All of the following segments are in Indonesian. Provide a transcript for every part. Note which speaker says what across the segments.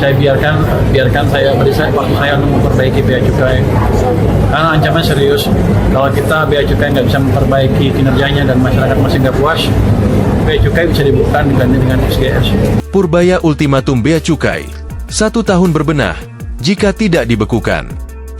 Speaker 1: saya biarkan saya beri waktu saya untuk memperbaiki bea cukai, karena ancaman serius. Kalau kita bea cukai nggak bisa memperbaiki kinerjanya dan masyarakat masih nggak puas, bea cukai bisa dibuka diganti dengan SGS.
Speaker 2: Purbaya ultimatum bea cukai, 1 tahun berbenah jika tidak dibekukan.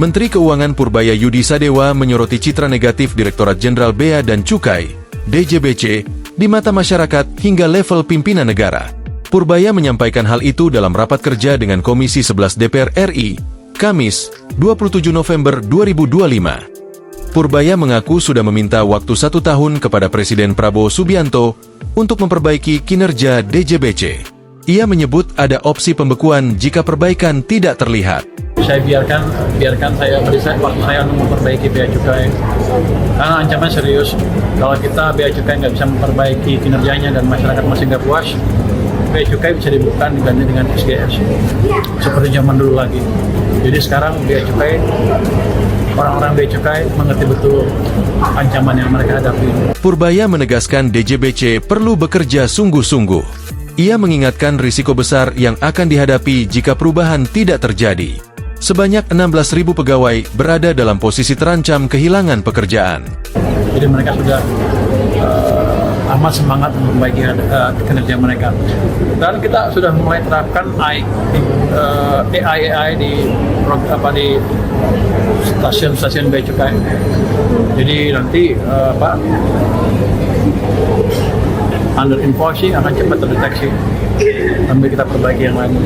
Speaker 2: Menteri Keuangan Purbaya Yudi Sadewa menyoroti citra negatif Direktorat Jenderal Bea dan Cukai, DJBC, di mata masyarakat hingga level pimpinan negara. Purbaya menyampaikan hal itu dalam rapat kerja dengan Komisi 11 DPR RI, Kamis, 27 November 2025. Purbaya mengaku sudah meminta waktu 1 tahun kepada Presiden Prabowo Subianto untuk memperbaiki kinerja DJBC. Ia menyebut ada opsi pembekuan jika perbaikan tidak terlihat.
Speaker 1: Saya biarkan saya beri waktu saya untuk memperbaiki bea cukai, karena ancaman serius. Kalau kita bea cukai nggak bisa memperbaiki kinerjanya dan masyarakat masih nggak puas, bea cukai bisa dibuka diganti dengan SGS seperti zaman dulu lagi. Jadi sekarang bea cukai, orang-orang bea cukai mengerti betul ancaman yang mereka hadapi.
Speaker 2: Purbaya menegaskan DJBC perlu bekerja sungguh-sungguh. Ia mengingatkan risiko besar yang akan dihadapi jika perubahan tidak terjadi. Sebanyak 16.000 pegawai berada dalam posisi terancam kehilangan pekerjaan.
Speaker 1: Jadi mereka sudah amat semangat untuk memperbaiki kinerja mereka. Dan kita sudah mulai terapkan AI di stasiun-stasiun bea cukai. Jadi nanti under invoicing akan cepat terdeteksi, sambil kita perbaiki yang lain.